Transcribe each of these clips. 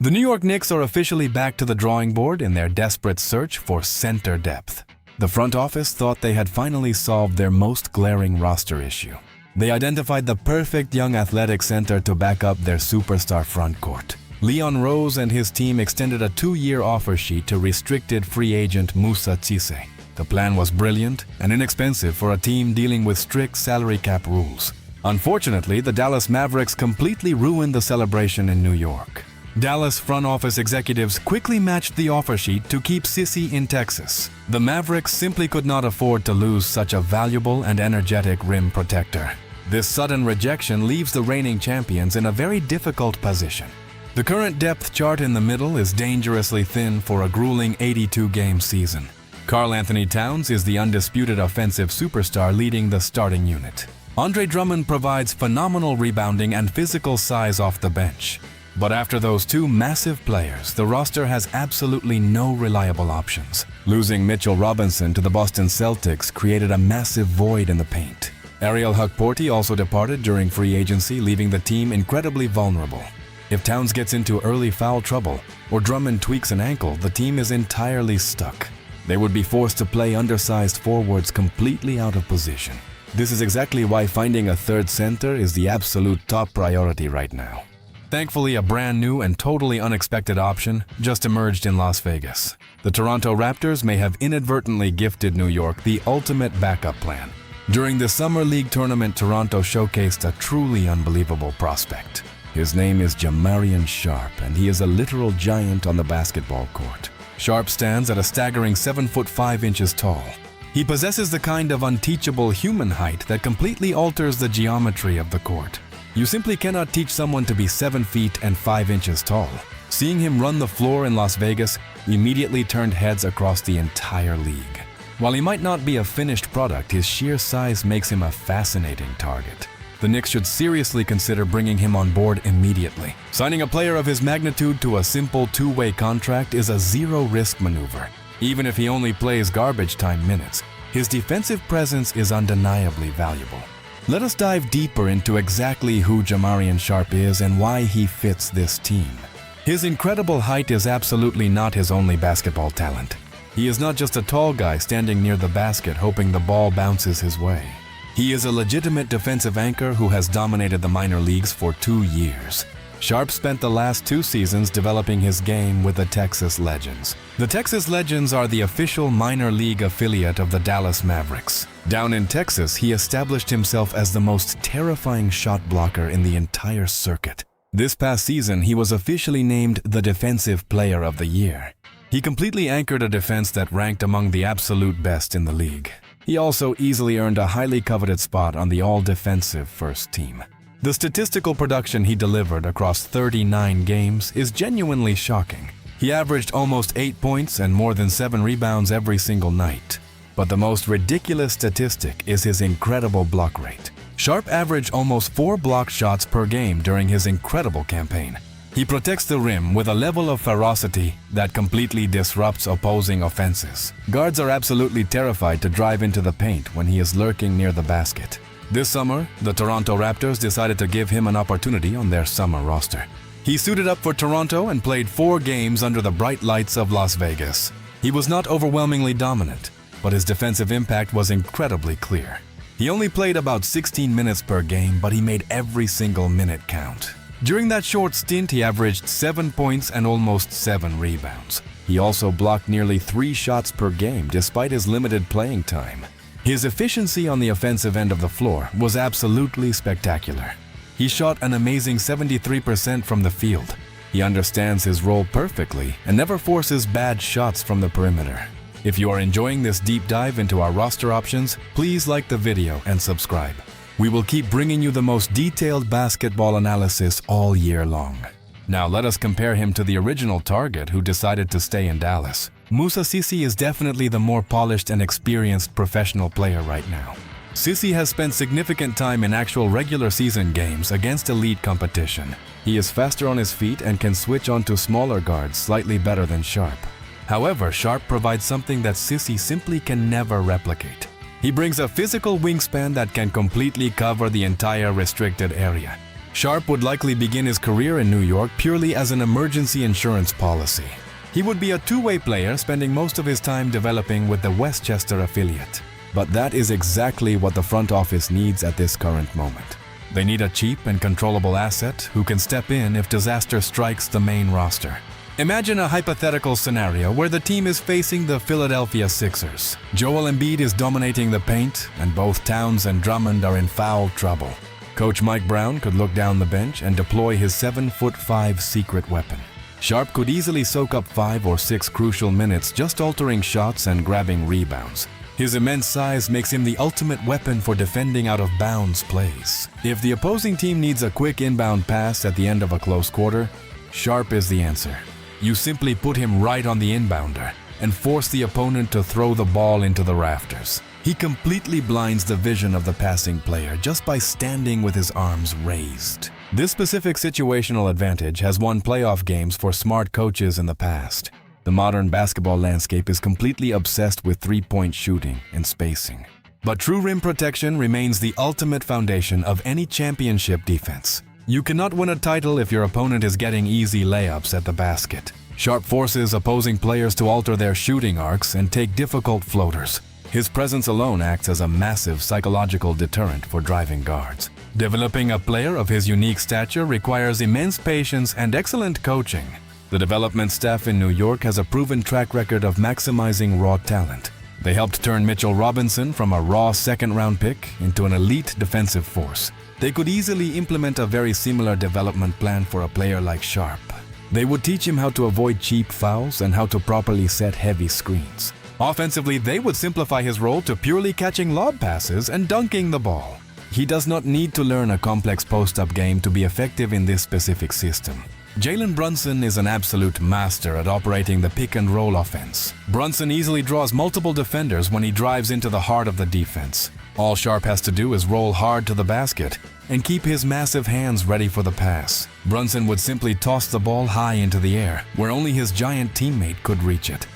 The New York Knicks are officially back to the drawing board in their desperate search for center depth. The front office thought they had finally solved their most glaring roster issue. They identified the perfect young athletic center to back up their superstar frontcourt. Leon Rose and his team extended a 2-year offer sheet to restricted free agent Moussa Cisse. The plan was brilliant and inexpensive for a team dealing with strict salary cap rules. Unfortunately, the Dallas Mavericks completely ruined the celebration in New York. Dallas front office executives quickly matched the offer sheet to keep Cisse in Texas. The Mavericks simply could not afford to lose such a valuable and energetic rim protector. This sudden rejection leaves the reigning champions in a very difficult position. The current depth chart in the middle is dangerously thin for a grueling 82-game season. Karl Anthony Towns is the undisputed offensive superstar leading the starting unit. Drummond provides phenomenal rebounding and physical size off the bench. But after those two massive players, the roster has absolutely no reliable options. Losing Mitchell Robinson to the Boston Celtics created a massive void in the paint. Ariel Hukporti also departed during free agency, leaving the team incredibly vulnerable. If Towns gets into early foul trouble or Drummond tweaks an ankle, the team is entirely stuck. They would be forced to play undersized forwards completely out of position. This is exactly why finding a third center is the absolute top priority right now. Thankfully, a brand new and totally unexpected option just emerged in Las Vegas. The Toronto Raptors may have inadvertently gifted New York the ultimate backup plan. During the Summer League tournament, Toronto showcased a truly unbelievable prospect. His name is Jamarion Sharp, and he is a literal giant on the basketball court. Sharp stands at a staggering 7 foot 5 inches tall. He possesses the kind of unteachable human height that completely alters the geometry of the court. You simply cannot teach someone to be 7 feet and 5 inches tall. Seeing him run the floor in Las Vegas immediately turned heads across the entire league. While he might not be a finished product, his sheer size makes him a fascinating target. The Knicks should seriously consider bringing him on board immediately. Signing a player of his magnitude to a simple 2-way contract is a zero-risk maneuver. Even if he only plays garbage time minutes, his defensive presence is undeniably valuable. Let us dive deeper into exactly who Jamarion Sharp is and why he fits this team. His incredible height is absolutely not his only basketball talent. He is not just a tall guy standing near the basket hoping the ball bounces his way. He is a legitimate defensive anchor who has dominated the minor leagues for 2 years. Sharp spent the last 2 seasons developing his game with the Texas Legends. The Texas Legends are the official minor league affiliate of the Dallas Mavericks. Down in Texas, he established himself as the most terrifying shot blocker in the entire circuit. This past season, he was officially named the Defensive Player of the Year. He completely anchored a defense that ranked among the absolute best in the league. He also easily earned a highly coveted spot on the all-defensive first team. The statistical production he delivered across 39 games is genuinely shocking. He averaged almost 8 points and more than 7 rebounds every single night. But the most ridiculous statistic is his incredible block rate. Sharp averaged almost 4 block shots per game during his incredible campaign. He protects the rim with a level of ferocity that completely disrupts opposing offenses. Guards are absolutely terrified to drive into the paint when he is lurking near the basket. This summer, the Toronto Raptors decided to give him an opportunity on their summer roster. He suited up for Toronto and played 4 games under the bright lights of Las Vegas. He was not overwhelmingly dominant, but his defensive impact was incredibly clear. He only played about 16 minutes per game, but he made every single minute count. During that short stint, he averaged 7 points and almost 7 rebounds. He also blocked nearly 3 shots per game despite his limited playing time. His efficiency on the offensive end of the floor was absolutely spectacular. He shot an amazing 73% from the field. He understands his role perfectly and never forces bad shots from the perimeter. If you are enjoying this deep dive into our roster options, please like the video and subscribe. We will keep bringing you the most detailed basketball analysis all year long. Now let us compare him to the original target who decided to stay in Dallas. Moussa Cisse is definitely the more polished and experienced professional player right now. Cisse has spent significant time in actual regular season games against elite competition. He is faster on his feet and can switch onto smaller guards slightly better than Sharp. However, Sharp provides something that Cisse simply can never replicate. He brings a physical wingspan that can completely cover the entire restricted area. Sharp would likely begin his career in New York purely as an emergency insurance policy. He would be a two-way player, spending most of his time developing with the Westchester affiliate. But that is exactly what the front office needs at this current moment. They need a cheap and controllable asset who can step in if disaster strikes the main roster. Imagine a hypothetical scenario where the team is facing the Philadelphia Sixers. Joel Embiid is dominating the paint, and both Towns and Drummond are in foul trouble. Coach Mike Brown could look down the bench and deploy his 7'5" secret weapon. Sharp could easily soak up 5 or 6 crucial minutes just altering shots and grabbing rebounds. His immense size makes him the ultimate weapon for defending out-of-bounds plays. If the opposing team needs a quick inbound pass at the end of a close quarter, Sharp is the answer. You simply put him right on the inbounder and force the opponent to throw the ball into the rafters. He completely blinds the vision of the passing player just by standing with his arms raised. This specific situational advantage has won playoff games for smart coaches in the past. The modern basketball landscape is completely obsessed with three-point shooting and spacing. But true rim protection remains the ultimate foundation of any championship defense. You cannot win a title if your opponent is getting easy layups at the basket. Sharp forces opposing players to alter their shooting arcs and take difficult floaters. His presence alone acts as a massive psychological deterrent for driving guards. Developing a player of his unique stature requires immense patience and excellent coaching. The development staff in New York has a proven track record of maximizing raw talent. They helped turn Mitchell Robinson from a raw second-round pick into an elite defensive force. They could easily implement a very similar development plan for a player like Sharp. They would teach him how to avoid cheap fouls and how to properly set heavy screens. Offensively, they would simplify his role to purely catching lob passes and dunking the ball. He does not need to learn a complex post-up game to be effective in this specific system. Jalen Brunson is an absolute master at operating the pick-and-roll offense. Brunson easily draws multiple defenders when he drives into the heart of the defense. All Sharp has to do is roll hard to the basket and keep his massive hands ready for the pass. Brunson would simply toss the ball high into the air, where only his giant teammate could reach it.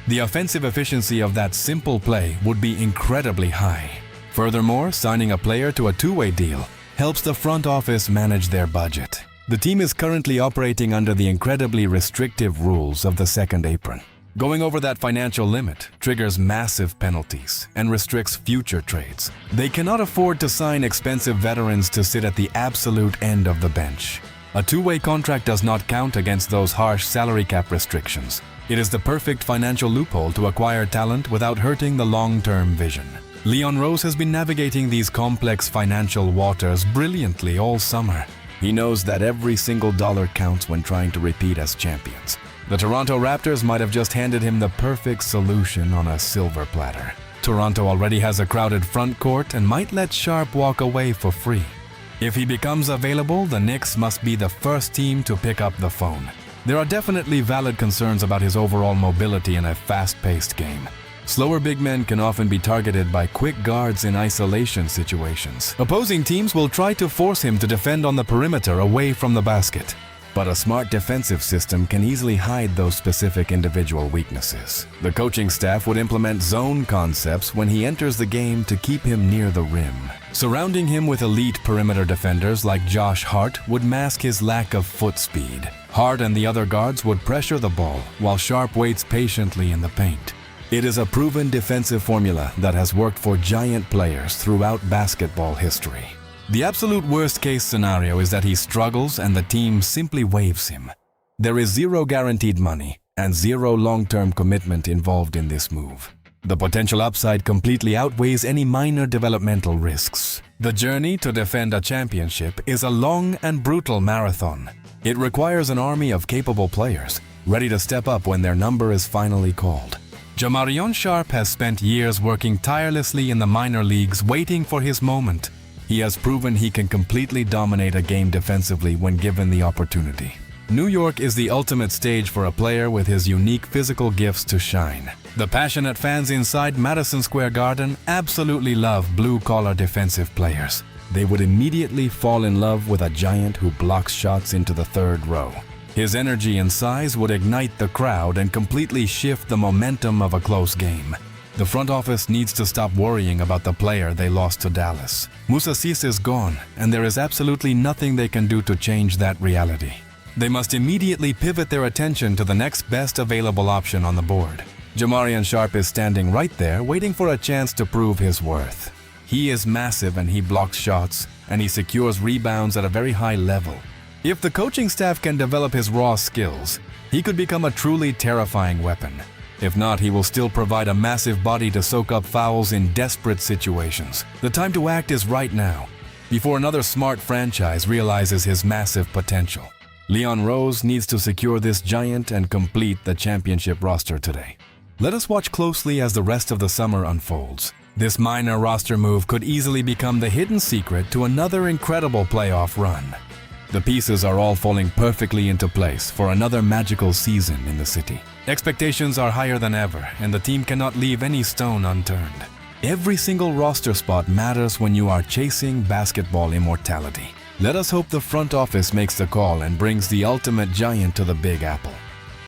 The offensive efficiency of that simple play would be incredibly high. Furthermore, signing a player to a two-way deal helps the front office manage their budget. The team is currently operating under the incredibly restrictive rules of the second apron. Going over that financial limit triggers massive penalties and restricts future trades. They cannot afford to sign expensive veterans to sit at the absolute end of the bench. A two-way contract does not count against those harsh salary cap restrictions. It is the perfect financial loophole to acquire talent without hurting the long-term vision. Leon Rose has been navigating these complex financial waters brilliantly all summer. He knows that every single dollar counts when trying to repeat as champions. The Toronto Raptors might have just handed him the perfect solution on a silver platter. Toronto already has a crowded front court and might let Sharp walk away for free. If he becomes available, the Knicks must be the first team to pick up the phone. There are definitely valid concerns about his overall mobility in a fast-paced game. Slower big men can often be targeted by quick guards in isolation situations. Opposing teams will try to force him to defend on the perimeter away from the basket. But a smart defensive system can easily hide those specific individual weaknesses. The coaching staff would implement zone concepts when he enters the game to keep him near the rim. Surrounding him with elite perimeter defenders like Josh Hart would mask his lack of foot speed. Hart and the other guards would pressure the ball while Sharp waits patiently in the paint. It is a proven defensive formula that has worked for giant players throughout basketball history. The absolute worst-case scenario is that he struggles and the team simply waives him. There is zero guaranteed money and zero long-term commitment involved in this move. The potential upside completely outweighs any minor developmental risks. The journey to defend a championship is a long and brutal marathon. It requires an army of capable players, ready to step up when their number is finally called. Jamarion Sharp has spent years working tirelessly in the minor leagues waiting for his moment. He has proven he can completely dominate a game defensively when given the opportunity. New York is the ultimate stage for a player with his unique physical gifts to shine. The passionate fans inside Madison Square Garden absolutely love blue-collar defensive players. They would immediately fall in love with a giant who blocks shots into the third row. His energy and size would ignite the crowd and completely shift the momentum of a close game. The front office needs to stop worrying about the player they lost to Dallas. Moussa Cisse is gone, and there is absolutely nothing they can do to change that reality. They must immediately pivot their attention to the next best available option on the board. Jamarion Sharp is standing right there, waiting for a chance to prove his worth. He is massive and he blocks shots, and he secures rebounds at a very high level. If the coaching staff can develop his raw skills, he could become a truly terrifying weapon. If not, he will still provide a massive body to soak up fouls in desperate situations. The time to act is right now, before another smart franchise realizes his massive potential. Leon Rose needs to secure this giant and complete the championship roster today. Let us watch closely as the rest of the summer unfolds. This minor roster move could easily become the hidden secret to another incredible playoff run. The pieces are all falling perfectly into place for another magical season in the city. Expectations are higher than ever, and the team cannot leave any stone unturned. Every single roster spot matters when you are chasing basketball immortality. Let us hope the front office makes the call and brings the ultimate giant to the Big Apple.